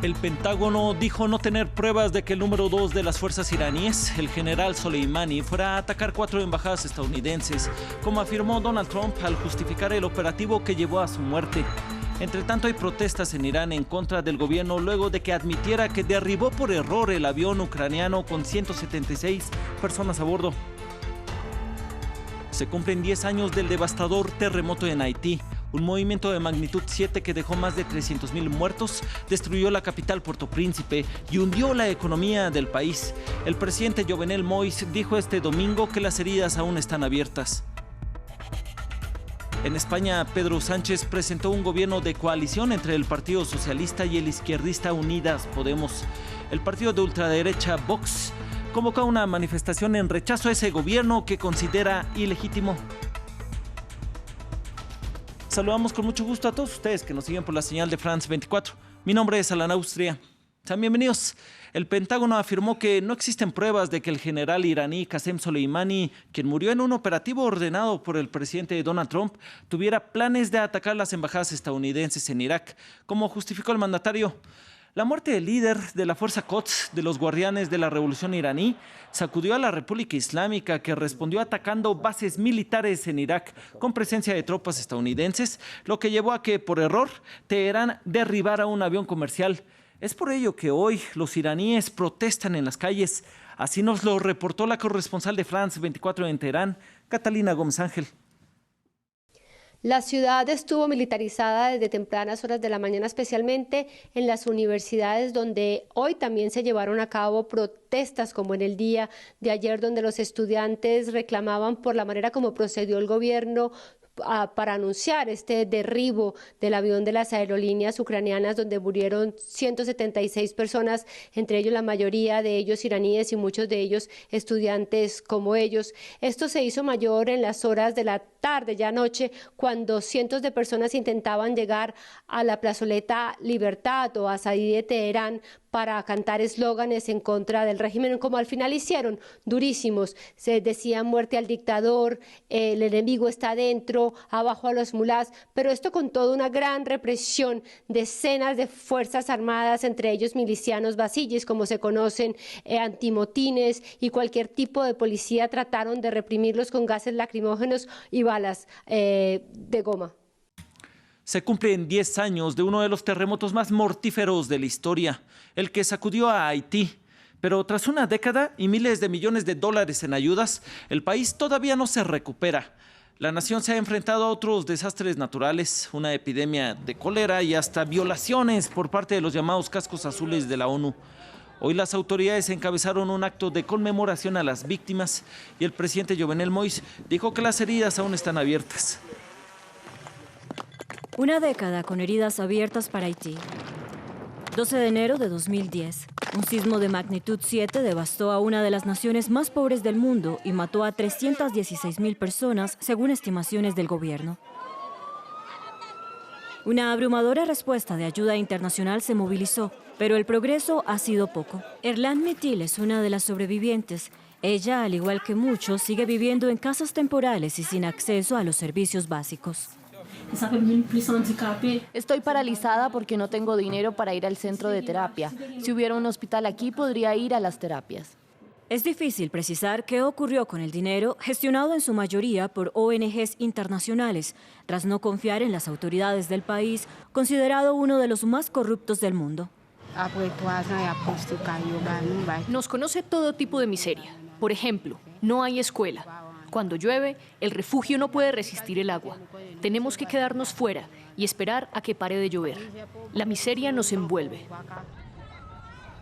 El Pentágono dijo no tener pruebas de que el número 2 de las fuerzas iraníes, el general Soleimani, fuera a atacar 4 embajadas estadounidenses, como afirmó Donald Trump al justificar el operativo que llevó a su muerte. Entre tanto, hay protestas en Irán en contra del gobierno luego de que admitiera que derribó por error el avión ucraniano con 176 personas a bordo. Se cumplen 10 años del devastador terremoto en Haití. Un movimiento de magnitud 7 que dejó más de 300,000 muertos, destruyó la capital Puerto Príncipe y hundió la economía del país. El presidente Jovenel Moïse dijo este domingo que las heridas aún están abiertas. En España, Pedro Sánchez presentó un gobierno de coalición entre el Partido Socialista y el izquierdista Unidas Podemos. El partido de ultraderecha Vox convocó una manifestación en rechazo a ese gobierno que considera ilegítimo. Saludamos con mucho gusto a todos ustedes que nos siguen por la señal de France 24. Mi nombre es Alan Austria. Sean bienvenidos. El Pentágono afirmó que no existen pruebas de que el general iraní Qasem Soleimani, quien murió en un operativo ordenado por el presidente Donald Trump, tuviera planes de atacar las embajadas estadounidenses en Irak, como justificó el mandatario. La muerte del líder de la fuerza Quds de los guardianes de la revolución iraní sacudió a la República Islámica, que respondió atacando bases militares en Irak con presencia de tropas estadounidenses, lo que llevó a que, por error, Teherán derribara un avión comercial. Es por ello que hoy los iraníes protestan en las calles. Así nos lo reportó la corresponsal de France 24 en Teherán, Catalina Gómez Ángel. La ciudad estuvo militarizada desde tempranas horas de la mañana, especialmente en las universidades, donde hoy también se llevaron a cabo protestas, como en el día de ayer, donde los estudiantes reclamaban por la manera como procedió el gobierno para anunciar este derribo del avión de las aerolíneas ucranianas, donde murieron 176 personas, entre ellos la mayoría de ellos iraníes y muchos de ellos estudiantes como ellos. Esto se hizo mayor en las horas de la tarde, ya anoche, cuando cientos de personas intentaban llegar a la plazoleta Libertad o a Saidí de Teherán para cantar eslóganes en contra del régimen, como al final hicieron, durísimos. Se decía muerte al dictador, el enemigo está adentro, abajo a los mulás, pero esto con toda una gran represión. Decenas de fuerzas armadas, entre ellos milicianos basillis, como se conocen, antimotines y cualquier tipo de policía, trataron de reprimirlos con gases lacrimógenos y balas de goma. Se cumplen 10 años de uno de los terremotos más mortíferos de la historia, el que sacudió a Haití. Pero tras una década y miles de millones de dólares en ayudas, el país todavía no se recupera. La nación se ha enfrentado a otros desastres naturales, una epidemia de cólera y hasta violaciones por parte de los llamados cascos azules de la ONU. Hoy las autoridades encabezaron un acto de conmemoración a las víctimas y el presidente Jovenel Moïse dijo que las heridas aún están abiertas. Una década con heridas abiertas para Haití. 12 de enero de 2010. Un sismo de magnitud 7 devastó a una de las naciones más pobres del mundo y mató a 316,000 personas, según estimaciones del gobierno. Una abrumadora respuesta de ayuda internacional se movilizó, pero el progreso ha sido poco. Erlan Mitil es una de las sobrevivientes. Ella, al igual que muchos, sigue viviendo en casas temporales y sin acceso a los servicios básicos. Estoy paralizada porque no tengo dinero para ir al centro de terapia. Si hubiera un hospital aquí, podría ir a las terapias. Es difícil precisar qué ocurrió con el dinero, gestionado en su mayoría por ONGs internacionales, tras no confiar en las autoridades del país, considerado uno de los más corruptos del mundo. Nos conoce todo tipo de miseria. Por ejemplo, no hay escuela. Cuando llueve, el refugio no puede resistir el agua. Tenemos que quedarnos fuera y esperar a que pare de llover. La miseria nos envuelve.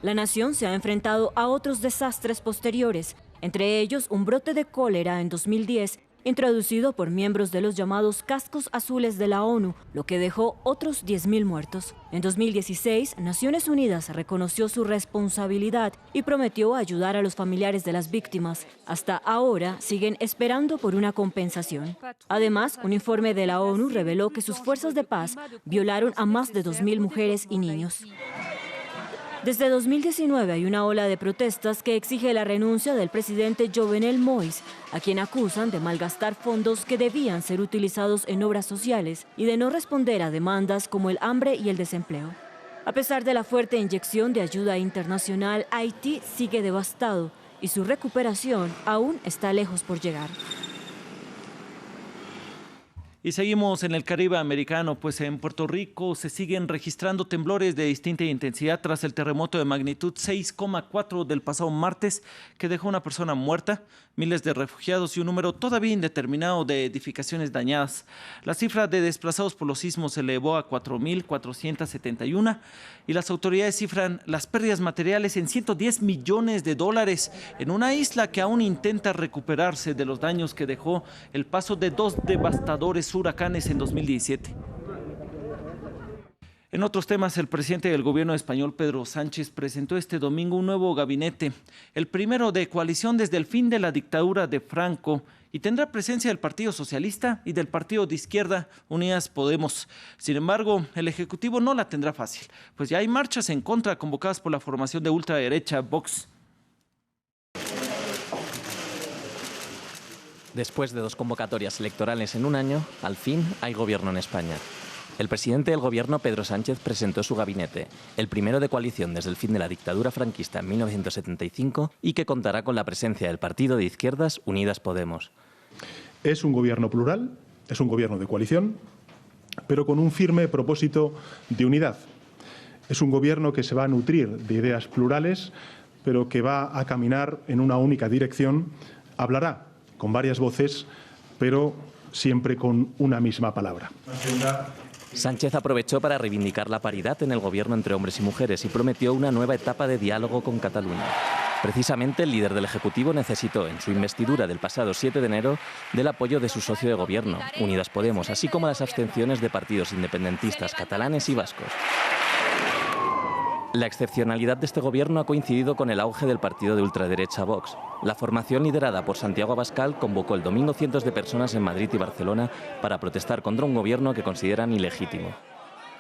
La nación se ha enfrentado a otros desastres posteriores, entre ellos un brote de cólera en 2010, introducido por miembros de los llamados cascos azules de la ONU, lo que dejó otros 10,000 muertos. En 2016, Naciones Unidas reconoció su responsabilidad y prometió ayudar a los familiares de las víctimas. Hasta ahora siguen esperando por una compensación. Además, un informe de la ONU reveló que sus fuerzas de paz violaron a más de 2,000 mujeres y niños. Desde 2019 hay una ola de protestas que exige la renuncia del presidente Jovenel Moïse, a quien acusan de malgastar fondos que debían ser utilizados en obras sociales y de no responder a demandas como el hambre y el desempleo. A pesar de la fuerte inyección de ayuda internacional, Haití sigue devastado y su recuperación aún está lejos por llegar. Y seguimos en el Caribe americano, pues en Puerto Rico se siguen registrando temblores de distinta intensidad tras el terremoto de magnitud 6,4 del pasado martes que dejó una persona muerta, miles de refugiados y un número todavía indeterminado de edificaciones dañadas. La cifra de desplazados por los sismos se elevó a 4.471 y las autoridades cifran las pérdidas materiales en $110 millones en una isla que aún intenta recuperarse de los daños que dejó el paso de dos devastadores huracanes en 2017. En otros temas, el presidente del gobierno español, Pedro Sánchez, presentó este domingo un nuevo gabinete, el primero de coalición desde el fin de la dictadura de Franco, y tendrá presencia del Partido Socialista y del Partido de Izquierda Unidas Podemos. Sin embargo, el Ejecutivo no la tendrá fácil, pues ya hay marchas en contra convocadas por la formación de ultraderecha Vox. Después de 2 convocatorias electorales en un año, al fin hay gobierno en España. El presidente del gobierno, Pedro Sánchez, presentó su gabinete, el primero de coalición desde el fin de la dictadura franquista en 1975 y que contará con la presencia del Partido de Izquierdas Unidas Podemos. Es un gobierno plural, es un gobierno de coalición, pero con un firme propósito de unidad. Es un gobierno que se va a nutrir de ideas plurales, pero que va a caminar en una única dirección, hablará con varias voces, pero siempre con una misma palabra. Sánchez aprovechó para reivindicar la paridad en el gobierno entre hombres y mujeres y prometió una nueva etapa de diálogo con Cataluña. Precisamente el líder del Ejecutivo necesitó, en su investidura del pasado 7 de enero, del apoyo de su socio de gobierno, Unidas Podemos, así como las abstenciones de partidos independentistas catalanes y vascos. La excepcionalidad de este gobierno ha coincidido con el auge del partido de ultraderecha Vox. La formación liderada por Santiago Abascal convocó el domingo cientos de personas en Madrid y Barcelona para protestar contra un gobierno que consideran ilegítimo.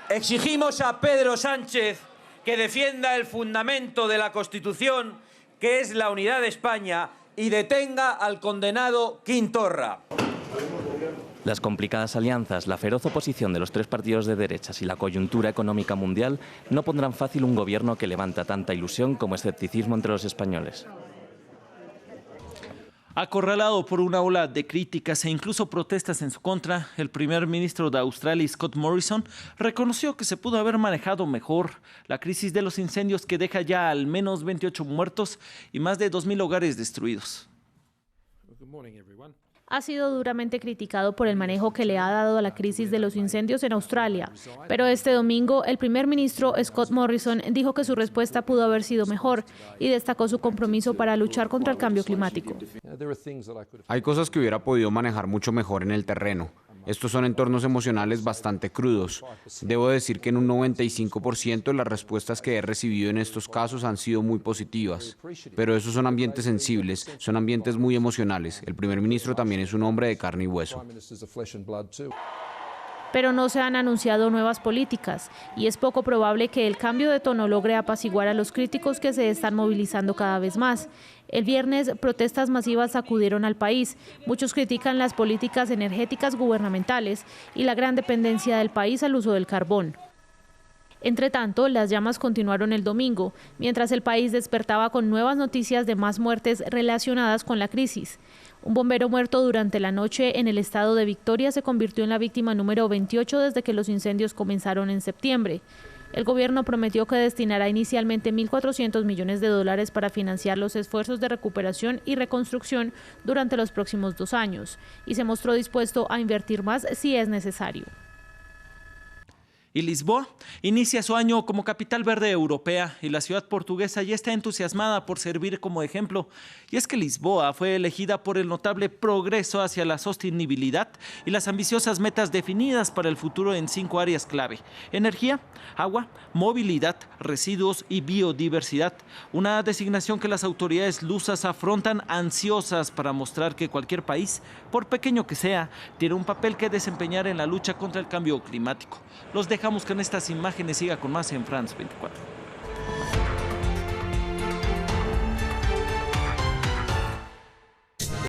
Exigimos a Pedro Sánchez que defienda el fundamento de la Constitución, que es la unidad de España, y detenga al condenado Quintorra. Las complicadas alianzas, la feroz oposición de los 3 partidos de derechas y la coyuntura económica mundial no pondrán fácil un gobierno que levanta tanta ilusión como escepticismo entre los españoles. Acorralado por una ola de críticas e incluso protestas en su contra, el primer ministro de Australia, Scott Morrison, reconoció que se pudo haber manejado mejor la crisis de los incendios que deja ya al menos 28 muertos y más de 2.000 hogares destruidos. Ha sido duramente criticado por el manejo que le ha dado a la crisis de los incendios en Australia. Pero este domingo, el primer ministro Scott Morrison dijo que su respuesta pudo haber sido mejor y destacó su compromiso para luchar contra el cambio climático. Hay cosas que hubiera podido manejar mucho mejor en el terreno. Estos son entornos emocionales bastante crudos. Debo decir que en un 95% las respuestas que he recibido en estos casos han sido muy positivas. Pero esos son ambientes sensibles, son ambientes muy emocionales. El primer ministro también es un hombre de carne y hueso. Pero no se han anunciado nuevas políticas y es poco probable que el cambio de tono logre apaciguar a los críticos que se están movilizando cada vez más. El viernes, protestas masivas sacudieron al país. Muchos critican las políticas energéticas gubernamentales y la gran dependencia del país al uso del carbón. Entre tanto, las llamas continuaron el domingo, mientras el país despertaba con nuevas noticias de más muertes relacionadas con la crisis. Un bombero muerto durante la noche en el estado de Victoria se convirtió en la víctima número 28 desde que los incendios comenzaron en septiembre. El gobierno prometió que destinará inicialmente $1.400 millones para financiar los esfuerzos de recuperación y reconstrucción durante los próximos 2 años y se mostró dispuesto a invertir más si es necesario. Y Lisboa inicia su año como capital verde europea y la ciudad portuguesa ya está entusiasmada por servir como ejemplo. Y es que Lisboa fue elegida por el notable progreso hacia la sostenibilidad y las ambiciosas metas definidas para el futuro en 5 áreas clave: energía, agua, movilidad, residuos y biodiversidad. Una designación que las autoridades lusas afrontan ansiosas para mostrar que cualquier país, por pequeño que sea, tiene un papel que desempeñar en la lucha contra el cambio climático. Los dejamos con estas imágenes, siga con más en France 24.